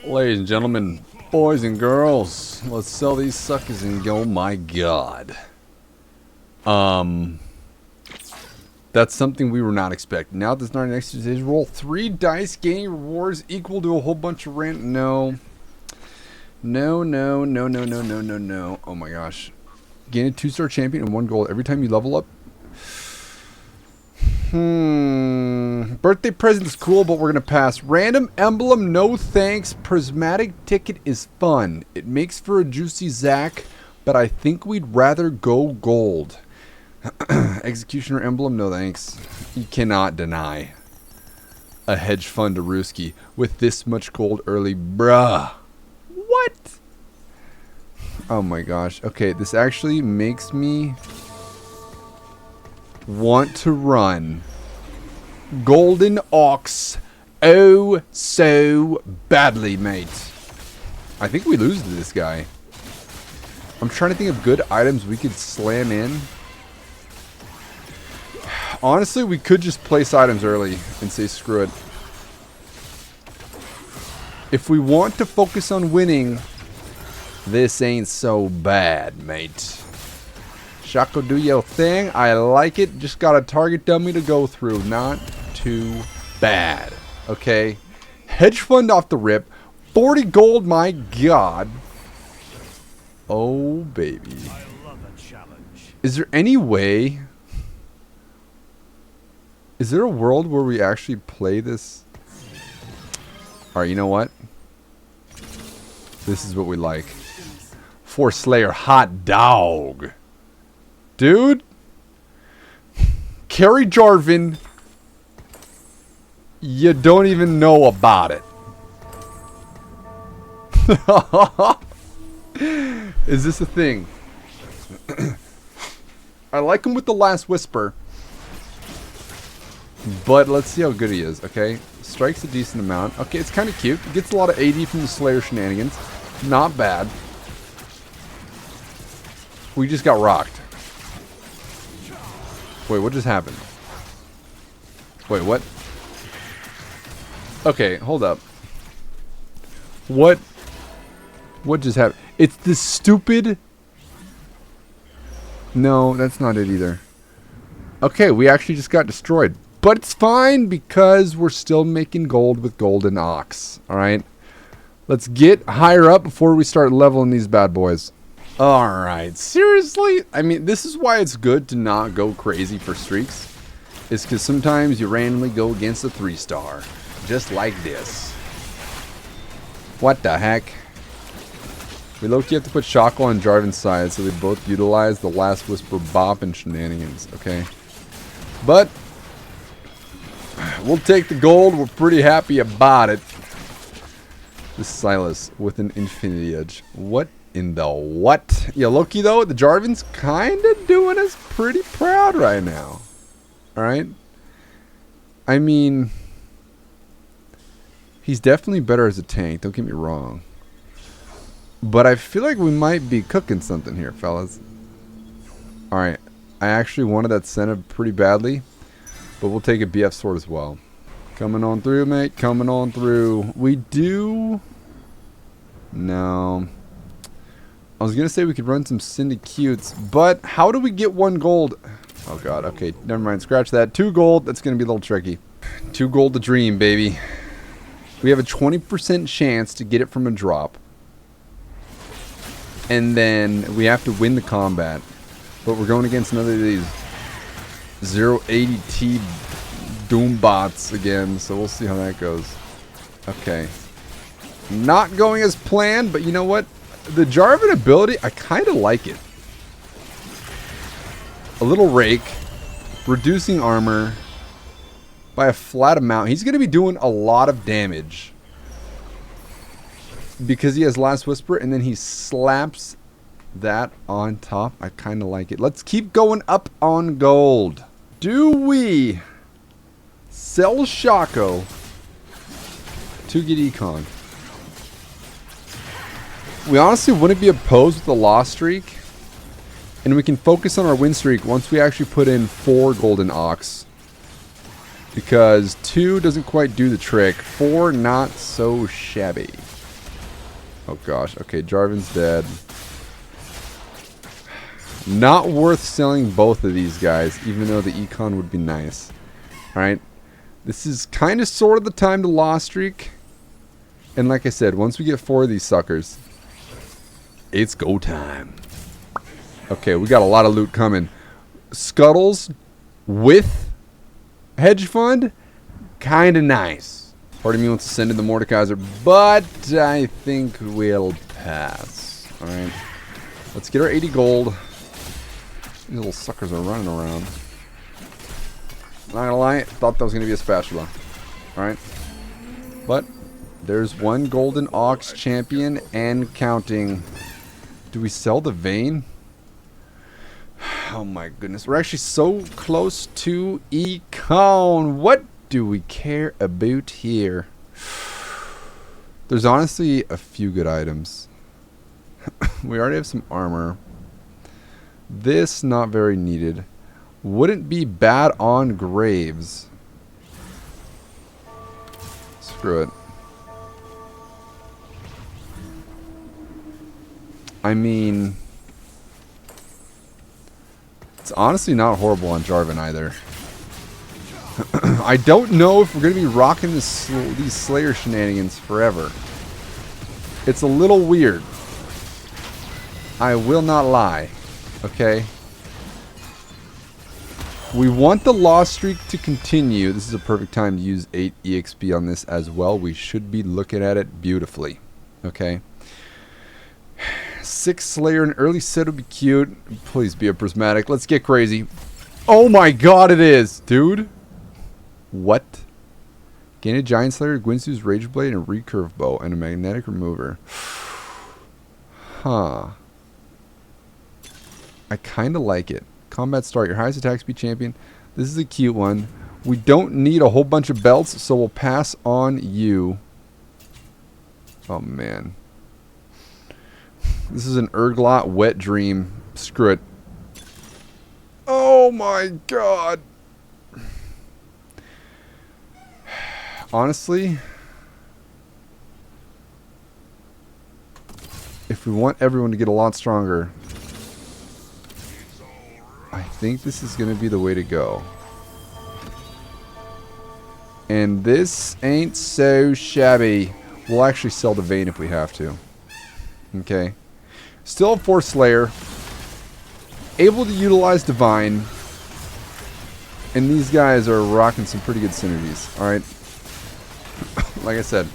Ladies and gentlemen, boys and girls, let's sell these suckers and go, my god. That's something we were not expecting. Now this 99 exercise, roll 3 dice, gaining rewards equal to a whole bunch of rent. No. No. Oh my gosh. Gain a 2-star champion and 1 gold every time you level up. Birthday present is cool, but we're gonna pass. Random emblem, no thanks. Prismatic ticket is fun. It makes for a juicy Zack, but I think we'd rather go gold. Executioner emblem, no thanks. You cannot deny a hedge fund to Ruski with this much gold early, bruh. What? Oh my gosh. Okay, this actually makes me want to run Golden Ox oh so badly, mate. I think we lose to this guy. I'm trying to think of good items we could slam in. Honestly, we could just place items early and say screw it. If we want to focus on winning, this ain't so bad, mate. Shaco, do your thing. I like it. Just got a target dummy to go through. Not too bad. Okay. Hedge fund off the rip. 40 gold, my god. Oh, baby. I love a challenge. Is there any way? Is there a world where we actually play this? Alright, you know what? This is what we like. Force Slayer hot dog. Dude. Carrie Jarvin. You don't even know about it. Is this a thing? I like him with the last whisper. But let's see how good he is, okay? Strikes a decent amount. Okay, it's kind of cute. Gets a lot of AD from the Slayer shenanigans. Not bad. We just got rocked. Wait, what just happened? Wait, what? Okay, hold up. What just happened? It's this stupid... No, that's not it either. Okay, we actually just got destroyed. But it's fine because we're still making gold with Golden Ox. Alright? Let's get higher up before we start leveling these bad boys. Alright, seriously? I mean, this is why it's good to not go crazy for streaks. It's because sometimes you randomly go against a 3-star. Just like this. What the heck? We low-key have to put Shaco on Jarvan's side so they both utilize the last whisper bop and shenanigans, okay? But we'll take the gold. We're pretty happy about it. This Silas with an infinity edge. What in the what? Yeah, Loki though, the Jarvan's kind of doing us pretty proud right now. Alright? I mean, he's definitely better as a tank, don't get me wrong. But I feel like we might be cooking something here, fellas. Alright, I actually wanted that Senna pretty badly. But we'll take a BF sword as well. Coming on through, mate. Coming on through. We do... No. I was going to say we could run some syndicutes. But how do we get 1 gold? Oh, God. Okay, never mind. Scratch that. 2 gold. That's going to be a little tricky. 2 gold to dream, baby. We have a 20% chance to get it from a drop. And then we have to win the combat. But we're going against another of these 080T Doombots again, so we'll see how that goes. Okay. Not going as planned, but you know what? The Jarvan ability, I kind of like it. A little rake. Reducing armor by a flat amount. He's going to be doing a lot of damage. Because he has Last Whisper, and then he slaps that on top. I kind of like it. Let's keep going up on gold. Do we sell Shaco to get econ? We honestly wouldn't be opposed with the loss streak. And we can focus on our win streak once we actually put in 4 Golden Ox. Because 2 doesn't quite do the trick. 4, not so shabby. Oh gosh. Okay, Jarvan's dead. Not worth selling both of these guys, even though the econ would be nice. Alright. This is kind of sort of the time to loss streak. And like I said, once we get 4 of these suckers, it's go time. Okay, we got a lot of loot coming. Scuttles with hedge fund, kind of nice. Part of me wants to send in the Mordekaiser, but I think we'll pass. Alright. Let's get our 80 gold. These little suckers are running around. Not gonna lie, thought that was gonna be a spatula. Alright. But there's one golden ox champion and counting. Do we sell the vein? Oh my goodness. We're actually so close to econ. What do we care about here? There's honestly a few good items. We already have some armor. This not very needed. Wouldn't be bad on graves. Screw it. I mean, it's honestly not horrible on Jarvan either. I don't know if we're going to be rocking these Slayer shenanigans forever. It's a little weird. I will not lie. Okay? We want the loss streak to continue. This is a perfect time to use 8 EXP on this as well. We should be looking at it beautifully. Okay? 6 Slayer and early set would be cute. Please be a prismatic. Let's get crazy. Oh my god, it is, dude. What? Gain a Giant Slayer, Gwynsu's Rage Blade, and a recurve bow, and a magnetic remover. Huh. I kind of like it. Combat start, your highest attack speed champion. This is a cute one. We don't need a whole bunch of belts, so we'll pass on you. Oh man. This is an Urglot wet dream. Screw it. Oh my god. Honestly, if we want everyone to get a lot stronger, I think this is going to be the way to go. And this ain't so shabby. We'll actually sell the vein if we have to. Okay. Still have 4 Slayer. Able to utilize Divine. And these guys are rocking some pretty good synergies. Alright. Like I said,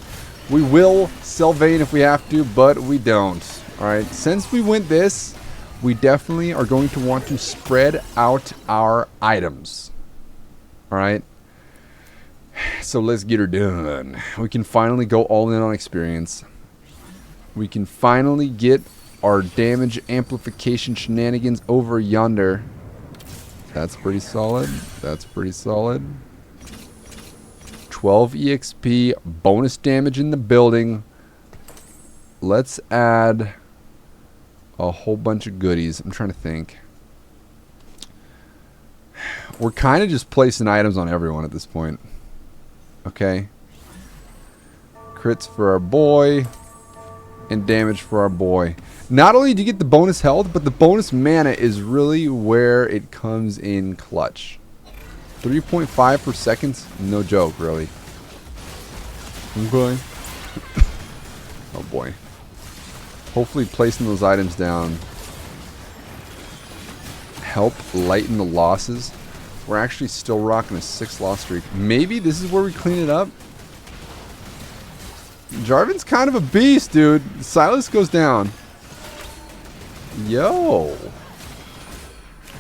we will sell vein if we have to, but we don't. Alright. Since we went this, we definitely are going to want to spread out our items. Alright. So let's get her done. We can finally go all in on experience. We can finally get our damage amplification shenanigans over yonder. That's pretty solid. That's pretty solid. 12 EXP. Bonus damage in the building. Let's add a whole bunch of goodies. I'm trying to think. We're kind of just placing items on everyone at this point. Okay. Crits for our boy. And damage for our boy. Not only do you get the bonus health, but the bonus mana is really where it comes in clutch. 3.5 per second? No joke, really. Okay. Oh boy. Hopefully placing those items down help lighten the losses. We're actually still rocking a 6 loss streak. Maybe this is where we clean it up. Jarvan's kind of a beast, dude. Silas goes down. Yo.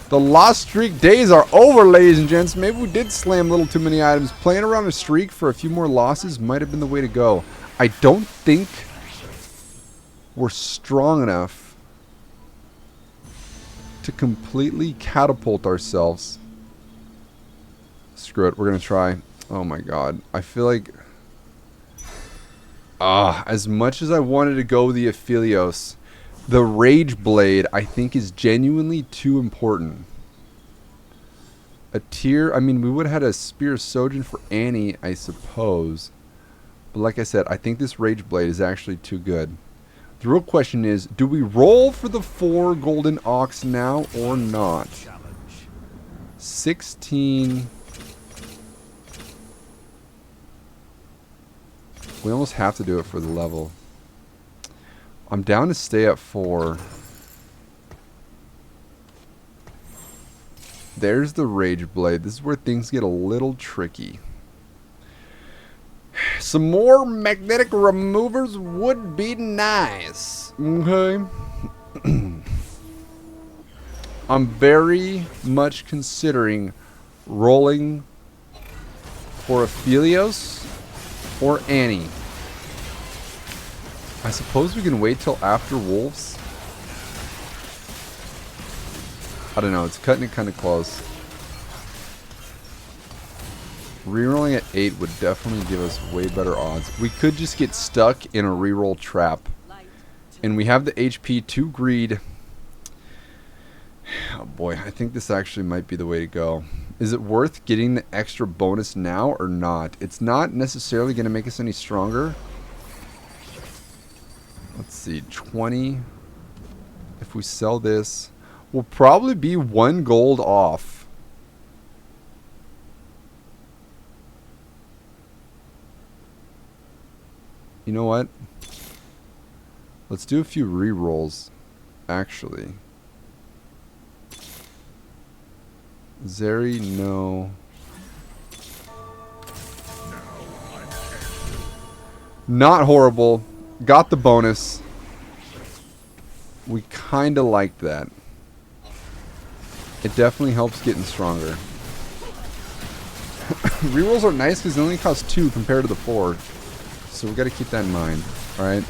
The lost streak days are over, ladies and gents. Maybe we did slam a little too many items. Playing around a streak for a few more losses might have been the way to go. I don't think we're strong enough to completely catapult ourselves. Screw it. We're going to try. Oh my god. I feel like... as much as I wanted to go the Aphelios, the Rage Blade, I think, is genuinely too important. A tier, I mean, we would have had a Spear of Sojourn for Annie, I suppose. But like I said, I think this Rage Blade is actually too good. The real question is, do we roll for the 4 golden ox now or not? Challenge. 16. We almost have to do it for the level. I'm down to stay at 4. There's the Rage Blade. This is where things get a little tricky. Some more magnetic removers would be nice. Okay. I'm very much considering rolling for Aphelios or Annie. I suppose we can wait till after Wolves. I don't know, it's cutting it kind of close. Rerolling at 8 would definitely give us way better odds. We could just get stuck in a reroll trap. And we have the HP to greed. Oh boy, I think this actually might be the way to go. Is it worth getting the extra bonus now or not? It's not necessarily going to make us any stronger. Let's see, 20. If we sell this, we'll probably be 1 gold off. You know what? Let's do a few re-rolls, actually. Zeri, no. Not horrible. Got the bonus. We kind of like that. It definitely helps getting stronger. Rerolls are nice because they only cost 2 compared to the 4. So we got to keep that in mind. Alright.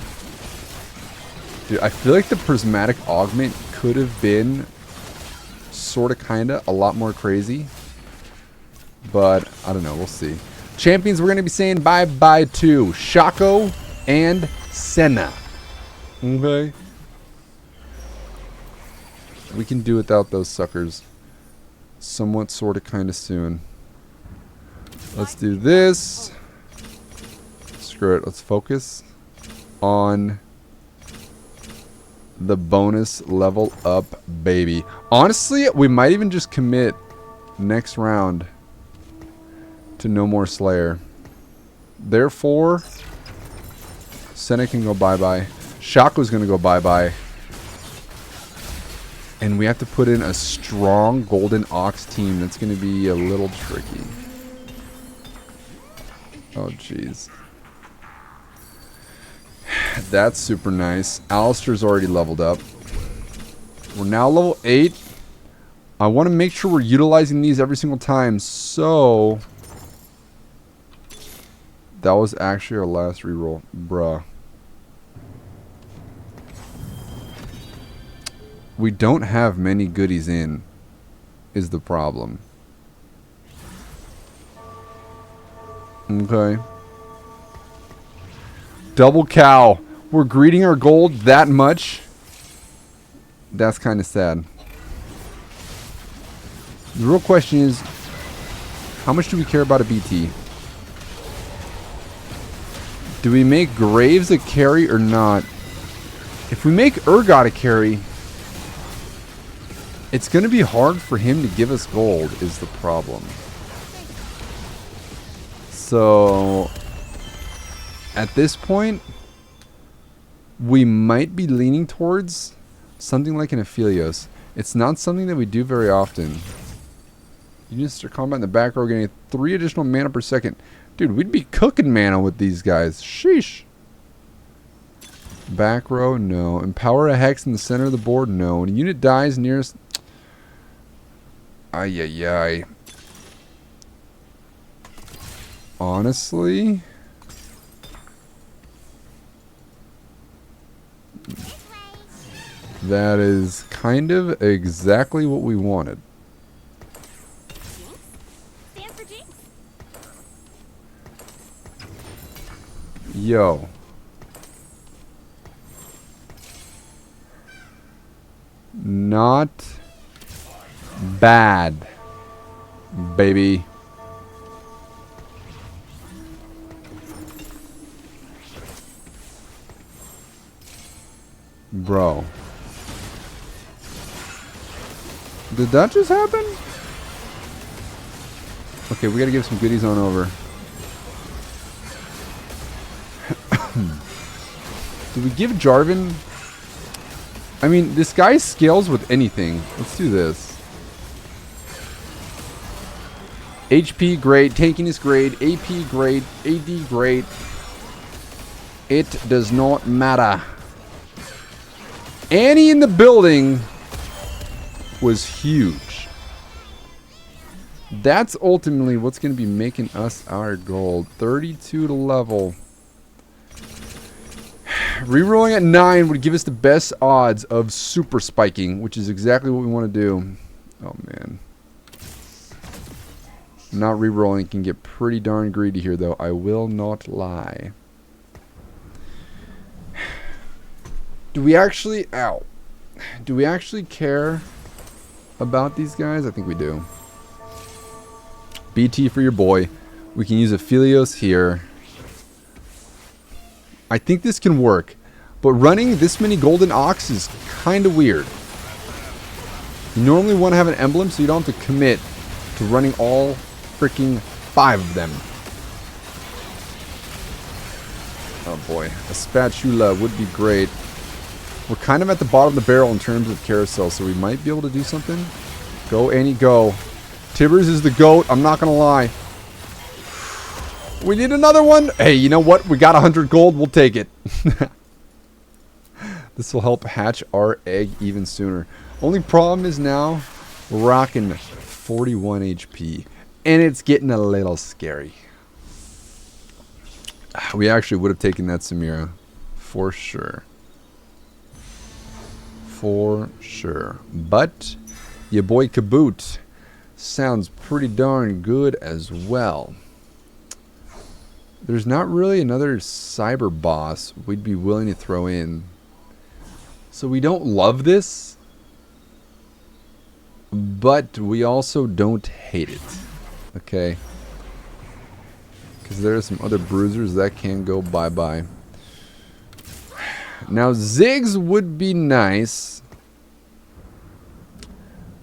Dude, I feel like the prismatic augment could have been sort of kind of a lot more crazy. But I don't know. We'll see. Champions, we're going to be saying bye-bye to Shaco and Senna. Okay. We can do without those suckers somewhat, sort of, kind of soon. Let's do this. Screw it. Let's focus on the bonus level up, baby. Honestly, we might even just commit next round to no more Slayer. Therefore, Senna can go bye-bye. Shaco's going to go bye-bye. And we have to put in a strong Golden Ox team. That's going to be a little tricky. Oh, jeez. That's super nice. Alistair's already leveled up. We're now level 8. I want to make sure we're utilizing these every single time. So, that was actually our last reroll. Bruh. We don't have many goodies in, is the problem. Okay. Double cow. We're greeting our gold that much. That's kind of sad. The real question is, how much do we care about a BT? Do we make Graves a carry or not? If we make Urgot a carry, it's going to be hard for him to give us gold is the problem. So, at this point, we might be leaning towards something like an Aphelios. It's not something that we do very often. You just start combat in the back row getting 3 additional mana per second. Dude, we'd be cooking mana with these guys. Sheesh. Back row, no. Empower a hex in the center of the board, no. When a unit dies nearest... Ay, ay, ay. Honestly... that is kind of exactly what we wanted. Yo. Not bad, baby. Bro. Did that just happen? Okay, we gotta give some goodies on over. Do we give Jarvan? I mean, this guy scales with anything. Let's do this. HP great, tankiness great, AP great, AD great. It does not matter. Annie in the building was huge. That's ultimately what's going to be making us our gold. 32 to level. Rerolling at 9 would give us the best odds of super spiking, which is exactly what we want to do. Oh, man. Not rerolling can get pretty darn greedy here, though. I will not lie. Do we actually... Ow. Do we actually care about these guys? I think we do. BT for your boy. We can use Aphelios here. I think this can work. But running this many golden ox is kind of weird. You normally want to have an emblem so you don't have to commit to running all freaking 5 of them. Oh boy. A spatula would be great. We're kind of at the bottom of the barrel in terms of carousel, so we might be able to do something. Go, Annie, go. Tibbers is the GOAT. I'm not going to lie. We need another one. Hey, you know what? We got 100 gold. We'll take it. This will help hatch our egg even sooner. Only problem is now we're rocking 41 HP. And it's getting a little scary. We actually would have taken that Samira. For sure. For sure. But your boy Kaboot sounds pretty darn good as well. There's not really another cyber boss we'd be willing to throw in. So we don't love this, but we also don't hate it. Okay? Because there are some other bruisers that can go bye-bye. Now, Ziggs would be nice.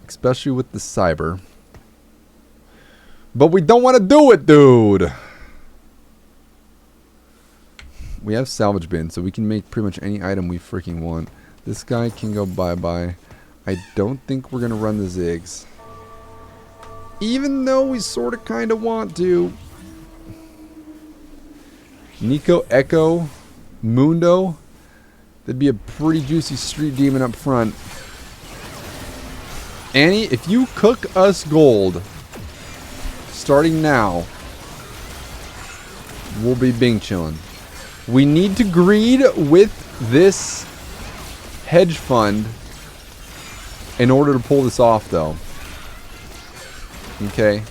Especially with the cyber. But we don't want to do it, dude. We have salvage bin, so we can make pretty much any item we freaking want. This guy can go bye-bye. I don't think we're going to run the Ziggs. Even though we sort of kind of want to. Nico, Echo, Mundo. That'd be a pretty juicy street demon up front. Annie, if you cook us gold, starting now, we'll be Bing chilling. We need to greed with this hedge fund in order to pull this off, though. Okay?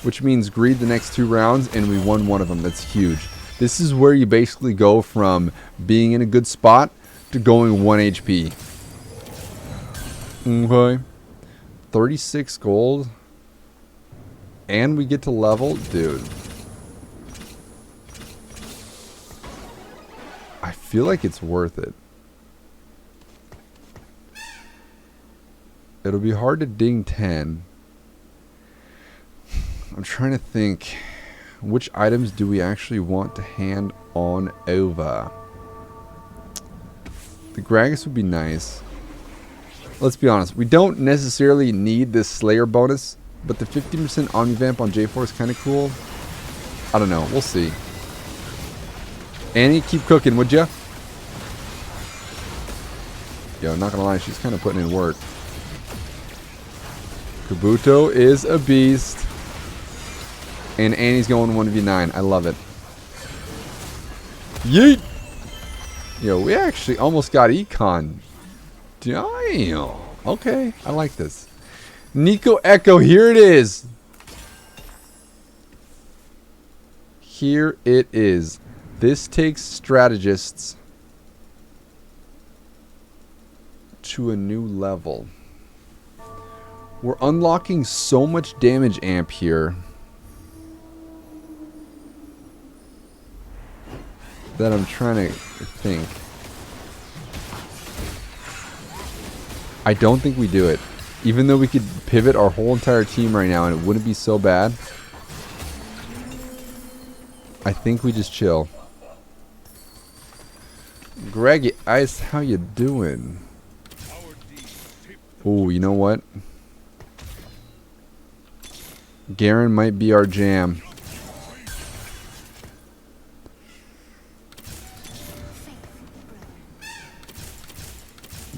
Which means greed the next 2 rounds, and we won one of them. That's huge. This is where you basically go from being in a good spot to going 1 HP. Okay. 36 gold. And we get to level. Dude. I feel like it's worth it. It'll be hard to ding 10. I'm trying to think. Which items do we actually want to hand on over? The Gragas would be nice. Let's be honest. We don't necessarily need this Slayer bonus. But the 50% Omnivamp on J4 is kind of cool. I don't know. We'll see. Annie, keep cooking, would ya? Yo, not gonna lie, she's kind of putting in work. Kabuto is a beast. And Annie's going 1v9. I love it. Yeet! Yo, we actually almost got econ. Damn. Okay, I like this. Nico Echo, here it is. Here it is. This takes strategists to a new level. We're unlocking so much damage amp here that I'm trying to think. I don't think we do it. Even though we could pivot our whole entire team right now and it wouldn't be so bad. I think we just chill. Greggy Ice, how you doing? Oh, you know what? Garen might be our jam.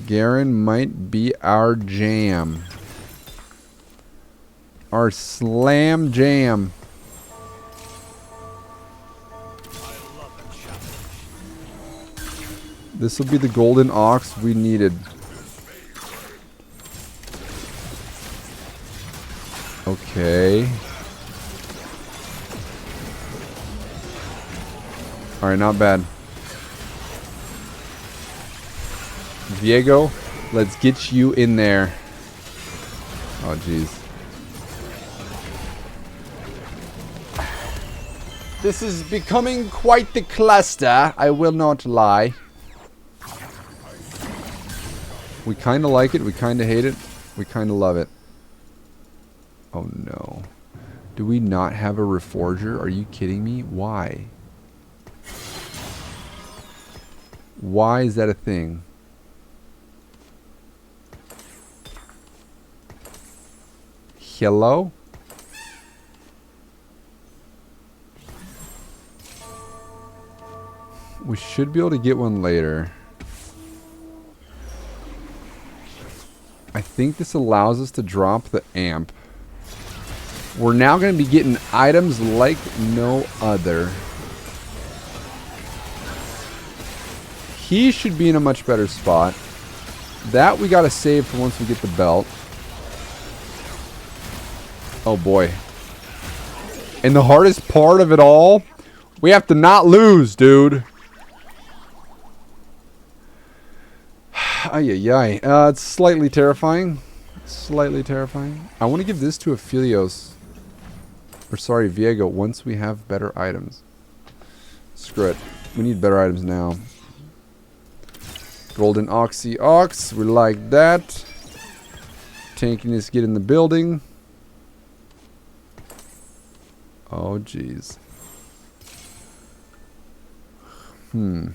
Garen might be our jam. Our slam jam. This will be the golden ox we needed. Okay. Alright, not bad. Diego, let's get you in there. Oh, jeez. This is becoming quite the cluster, I will not lie. We kind of like it, we kind of hate it, we kind of love it. Oh no. Do we not have a reforger? Are you kidding me? Why? Why is that a thing? Hello? We should be able to get one later. I think this allows us to drop the amp. We're now going to be getting items like no other. He should be in a much better spot. That we got to save for once we get the belt. Oh boy. And the hardest part of it all, we have to not lose, dude. Ay, ay, ay. It's slightly terrifying. Slightly terrifying. I want to give this to Aphelios. Or sorry, Viego, once we have better items. Screw it. We need better items now. Golden Oxy Ox. We like that. Tankiness, get in the building. Oh, jeez. Who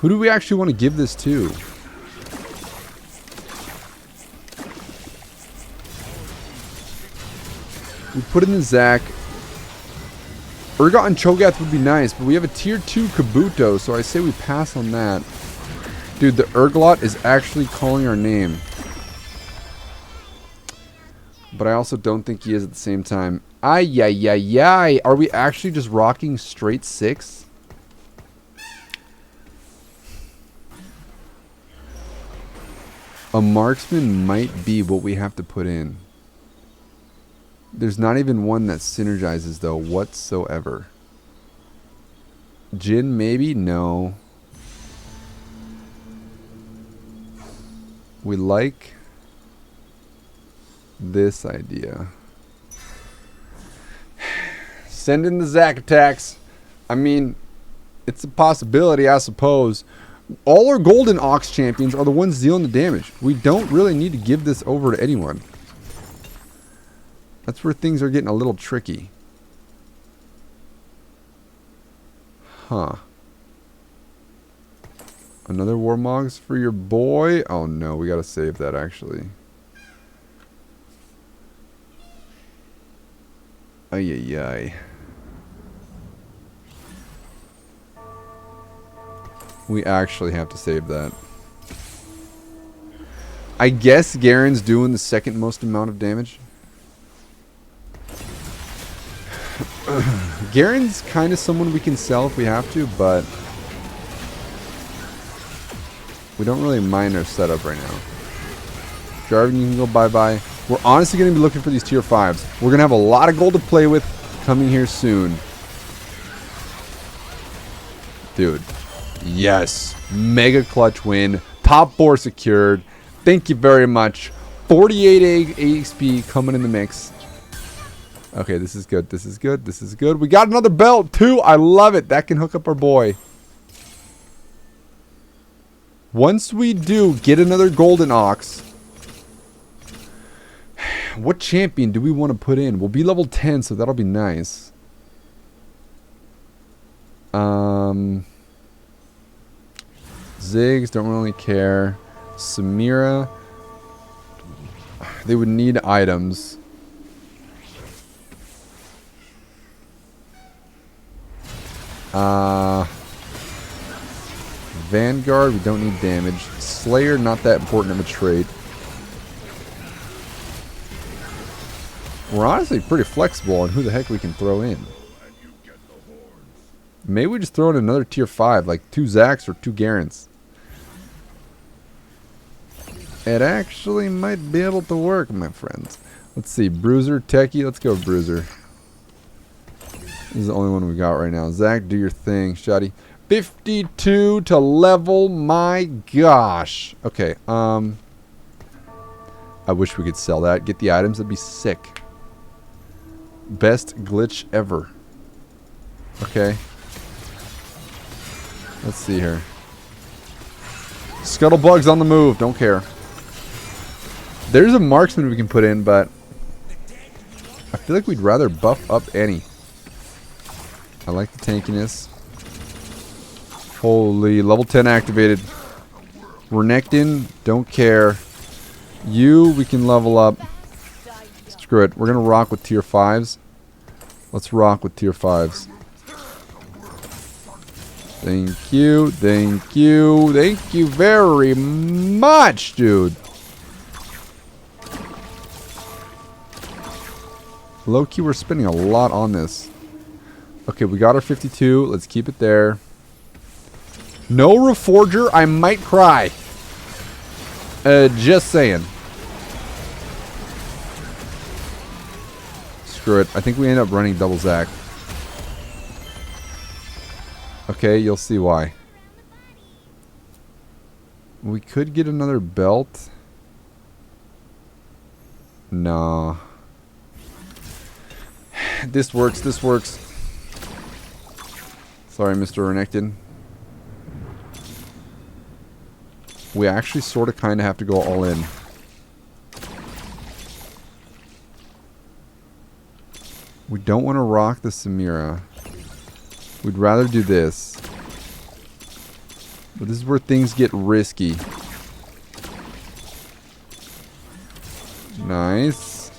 do we actually want to give this to? We put in the Zac. Urgot and Cho'Gath would be nice, but we have a tier 2 Kabuto, so I say we pass on that. Dude, the Urglot is actually calling our name. But I also don't think he is at the same time. Ay, ay, ay, ay. Are we actually just rocking straight 6? A marksman might be what we have to put in. There's not even one that synergizes, though, whatsoever. Jin, maybe? No. We like this idea. Send in the Zac attacks. I mean, it's a possibility, I suppose. All our golden ox champions are the ones dealing the damage. We don't really need to give this over to anyone. That's where things are getting a little tricky. Huh. Another Warmogs for your boy? Oh no, we gotta save that actually. Ay ay ay. We actually have to save that. I guess Garen's doing the second most amount of damage. Garen's kind of someone we can sell if we have to, but we don't really mind our setup right now. Jarvan, you can go bye-bye. We're honestly going to be looking for these tier 5s. We're going to have a lot of gold to play with coming here soon. Dude. Yes. Mega clutch win. Top 4 secured. Thank you very much. 48 AXP coming in the mix. Okay, this is good. This is good. This is good. We got another belt, too. I love it. That can hook up our boy. Once we do get another golden ox, what champion do we want to put in? We'll be level 10, so that'll be nice. Ziggs, don't really care. Samira, they would need items. Vanguard, we don't need damage. Slayer, not that important of a trait. We're honestly pretty flexible on who the heck we can throw in. Maybe we just throw in another tier 5, like 2 Zacks or 2 Garants. It actually might be able to work, my friends. Let's see, Bruiser, Techie, let's go Bruiser. This is the only one we got right now. Zack, do your thing, Shotty. 52 to level, my gosh. Okay, I wish we could sell that. Get the items, that'd be sick. Best glitch ever. Okay. Let's see here. Scuttlebug's on the move, don't care. There's a marksman we can put in, but I feel like we'd rather buff up Annie. I like the tankiness. Holy, level 10 activated. Renekton, don't care. You, we can level up. Screw it. We're going to rock with tier 5s. Let's rock with tier 5s. Thank you. Thank you. Thank you very much, dude. Low-key, we're spending a lot on this. Okay, we got our 52. Let's keep it there. No Reforger, I might cry. Just saying. Screw it. I think we end up running double Zack. Okay, you'll see why. We could get another belt. Nah. This works, this works. Sorry, Mr. Renekton. We actually sort of kind of have to go all in. We don't want to rock the Samira. We'd rather do this. But this is where things get risky. Nice.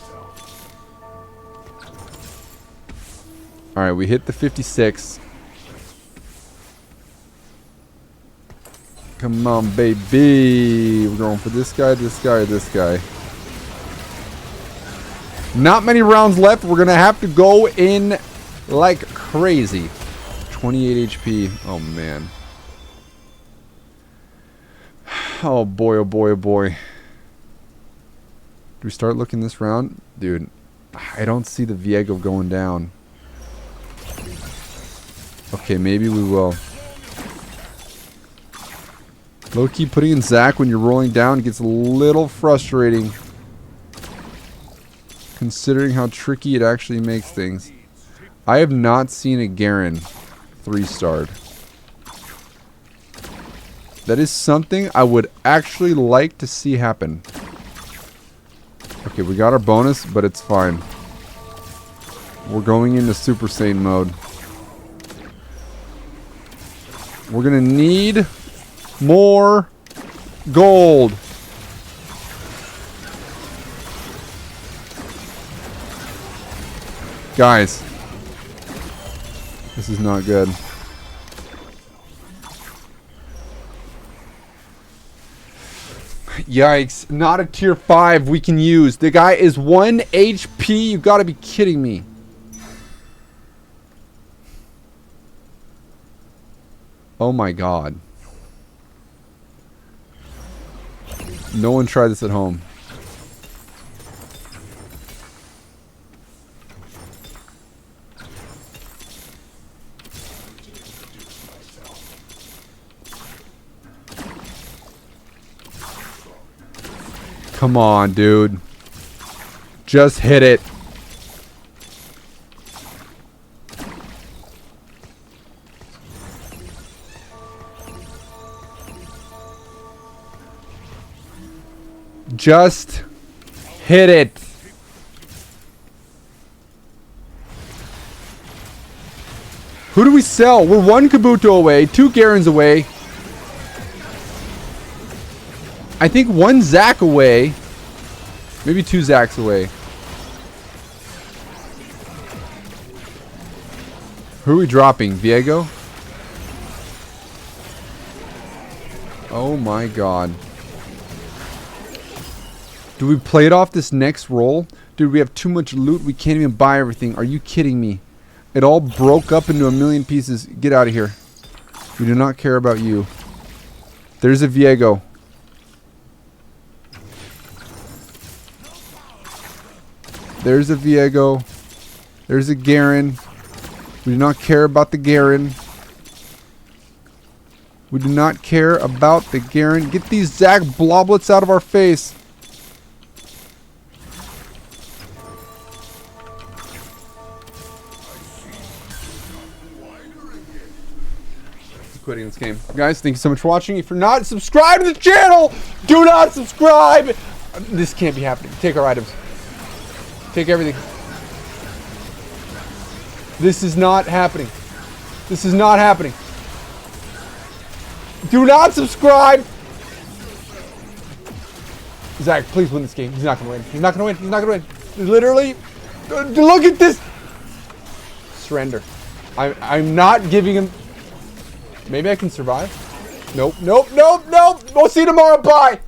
Alright, we hit the 56. Come on, baby. We're going for this guy, this guy, this guy. Not many rounds left. We're going to have to go in like crazy. 28 HP. Oh, man. Oh, boy, oh, boy, oh, boy. Do we start looking this round? Dude, I don't see the Viego going down. Okay, maybe we will. Low-key putting in Zack when you're rolling down gets a little frustrating. Considering how tricky it actually makes things. I have not seen a Garen 3-starred. That is something I would actually like to see happen. Okay, we got our bonus, but it's fine. We're going into Super Saiyan mode. We're gonna need more gold. Guys, this is not good. Yikes, not a tier 5 we can use. The guy is 1 HP. You gotta be kidding me. Oh my god. No one tried this at home. Come on, dude. Just hit it. Just hit it. Who do we sell? We're 1 Kabuto away, 2 Garens away. I think 1 Zac away. Maybe 2 Zacs away. Who are we dropping? Viego? Oh my god. Do we play it off this next roll? Dude, we have too much loot. We can't even buy everything. Are you kidding me? It all broke up into a million pieces. Get out of here. We do not care about you. There's a Viego. There's a Viego. There's a Garen. We do not care about the Garen. We do not care about the Garen. Get these Zac bloblets out of our face. Quitting this game. Guys, thank you so much for watching. If you're not subscribed to the channel, do not subscribe. This can't be happening. Take our items. Take everything. This is not happening. This is not happening. Do not subscribe. Zac, please win this game. He's not going to win. He's not going to win. He's not going to win. Literally. Look at this. Surrender. I'm not giving him. Maybe I can survive. Nope, nope, nope, nope. We'll see you tomorrow. Bye.